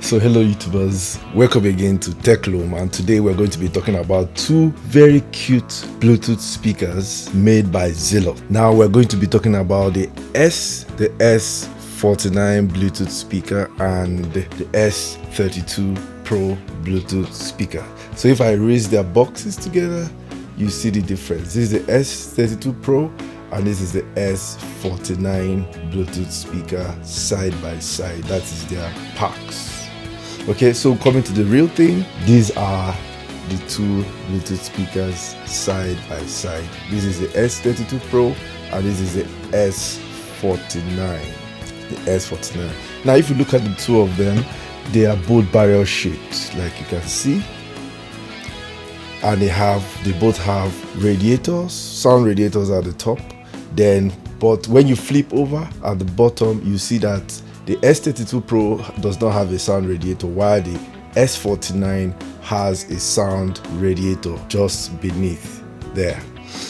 So hello YouTubers, welcome again to TechLoom, and today we're going to be talking about two very cute Bluetooth speakers made by Zealot. Now we're going to be talking about the S49 Bluetooth speaker and the S32 Pro Bluetooth speaker. So if I raise their boxes together, you see the difference. This is the S32 Pro and this is the S49 Bluetooth speaker side by side. That is their packs. Okay, so coming to the real thing, these are the two Bluetooth speakers side by side. This is the S32 Pro and this is the S49. The S49. Now if you look at the two of them, they are both barrel shaped, like you can see. And they both have radiators, sound radiators at the top. But when you flip over at the bottom, you see that the S32 Pro does not have a sound radiator, while the S49 has a sound radiator just beneath there.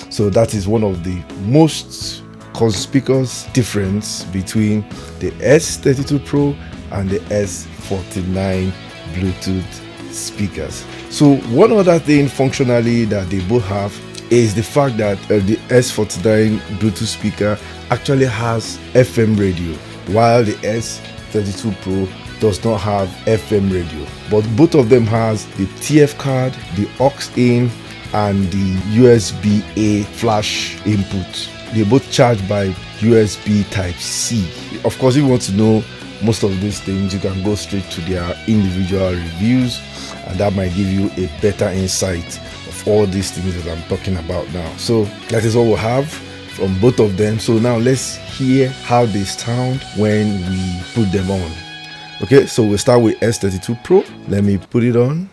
So that is one of the most conspicuous difference between the S32 Pro and the S49 Bluetooth speakers. So one other thing functionally that they both have is the fact that the S49 Bluetooth speaker actually has FM radio, while the S32 Pro does not have FM radio. But both of them has the TF card, the aux in, and the USB-A flash input. They both charge by USB Type-C. Of course, if you want to know most of these things, you can go straight to their individual reviews, and that might give you a better insight of all these things that I'm talking about now. So that is what we'll have from both of them. So now let's hear how they sound when we put them on. Okay, so we'll start with S32 Pro. Let me put it on.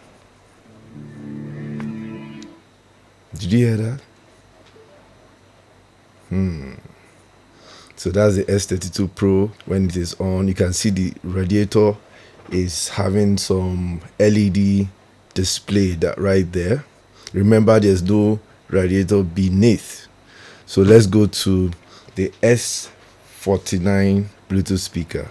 Did you hear that? So that's the S32 Pro. When it is on, you can see the radiator is having some LED display that right there. Remember, there's no radiator beneath. So let's go to the S49 Bluetooth speaker.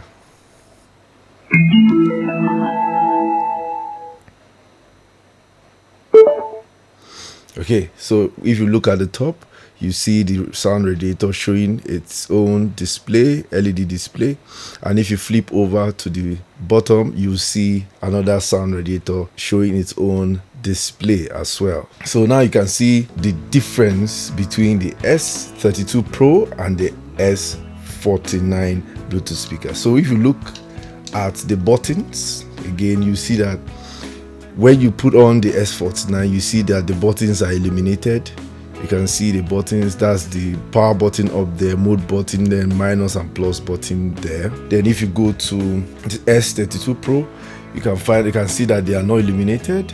Okay, so if you look at the top, you see the sound radiator showing its own display, LED display. And if you flip over to the bottom, you see another sound radiator showing its own display as well. So now you can see the difference between the S32 Pro and the S49 Bluetooth speaker. So if you look at the buttons, again, you see that when you put on the S49, you see that the buttons are illuminated. You can see the buttons. That's the power button up there, mode button, then minus and plus button there. Then if you go to the S32 Pro, you can see that they are not illuminated.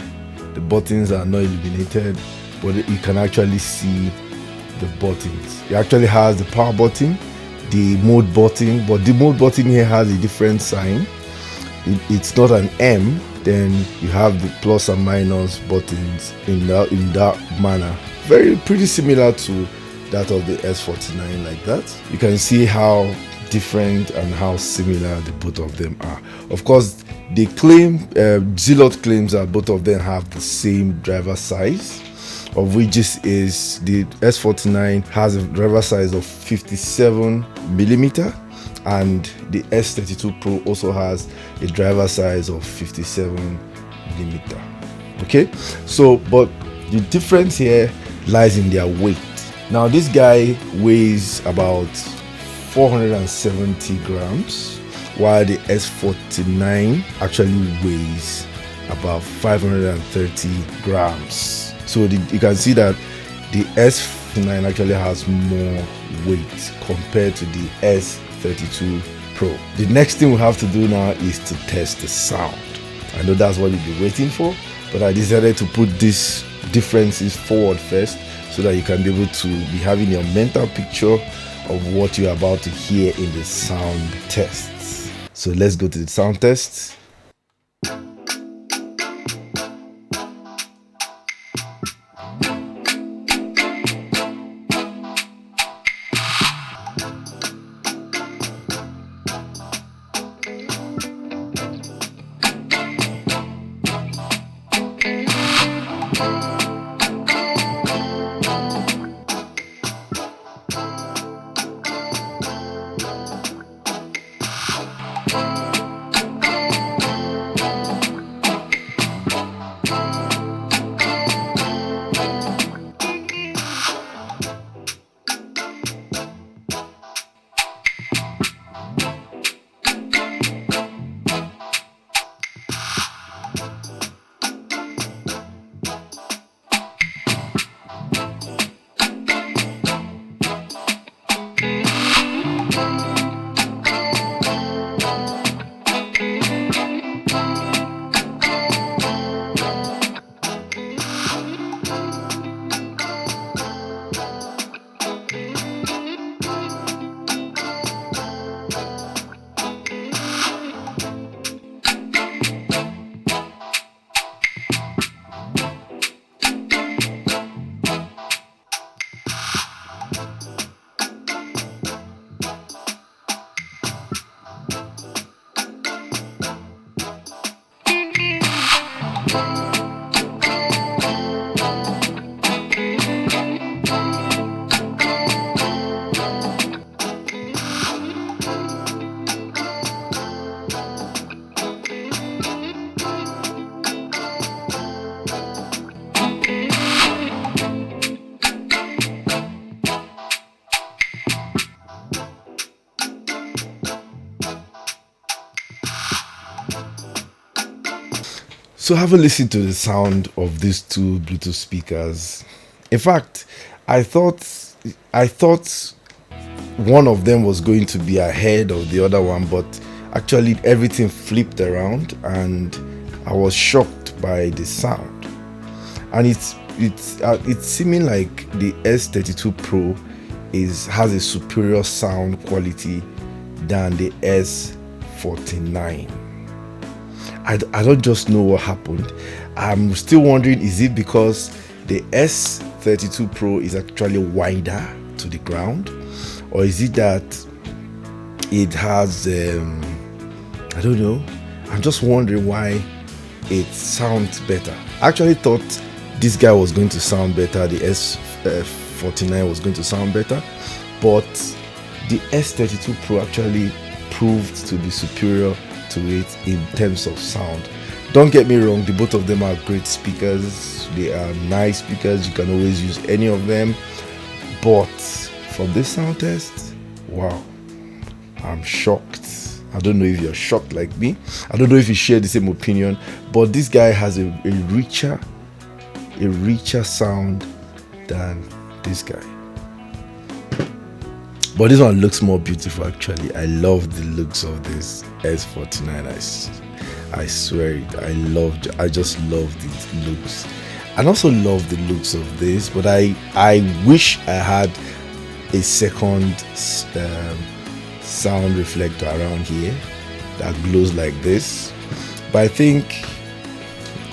The buttons are not illuminated, but you can actually see the buttons. It actually has the power button, the mode button, but the mode button here has a different sign. It's not an M. Then you have the plus and minus buttons in that manner. Pretty similar to that of the S49, like that. You can see how different and how similar the both of them are. Of course, they claim, Zealot claims that both of them have the same driver size, of which this is the S49 has a driver size of 57mm, and the S32 Pro also has a driver size of 57mm. Okay, so but the difference here lies in their weight. Now this guy weighs about 470 grams, while the S49 actually weighs about 530 grams. So you can see that the S49 actually has more weight compared to the S32 Pro. The next thing we have to do now is to test the sound. I know that's what you've been waiting for, but I decided to put these differences forward first so that you can be able to be having your mental picture of what you're about to hear in the sound tests. So let's go to the sound tests. So have a listen to the sound of these two Bluetooth speakers. In fact, I thought one of them was going to be ahead of the other one, but actually everything flipped around and I was shocked by the sound. And it's seeming like the S32 Pro has a superior sound quality than the S49. I don't just know what happened. I'm still wondering, is it because the S32 Pro is actually wider to the ground, or is it that it has I don't know. I'm just wondering why it sounds better. I actually thought this guy was going to sound better, the S49 was going to sound better, but the S32 Pro actually proved to be superior to it in terms of sound. Don't get me wrong, the both of them are great speakers. They are nice speakers. You can always use any of them, but from this sound test, wow, I'm shocked. I don't know if you're shocked like me. I don't know if you share the same opinion, but this guy has a richer sound than this guy. But this one looks more beautiful actually. I love the looks of this S49. I swear it. I just love the looks. And also love the looks of this, but I wish I had a second sound reflector around here that glows like this. But I think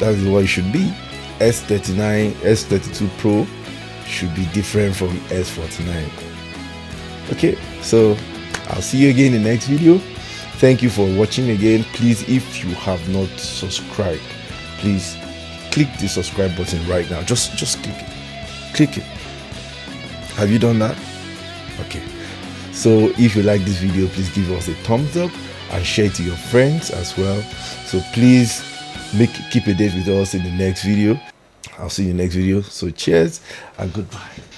that is what it should be. S32 Pro should be different from S49. Okay, so I'll see you again in the next video. Thank you for watching again. Please, if you have not subscribed, please click the subscribe button right now. Just click it. Have you done that? Okay, so if you like this video, please give us a thumbs up and share it to your friends as well. So please keep a date with us in the next video. I'll see you in the next video. So cheers and goodbye.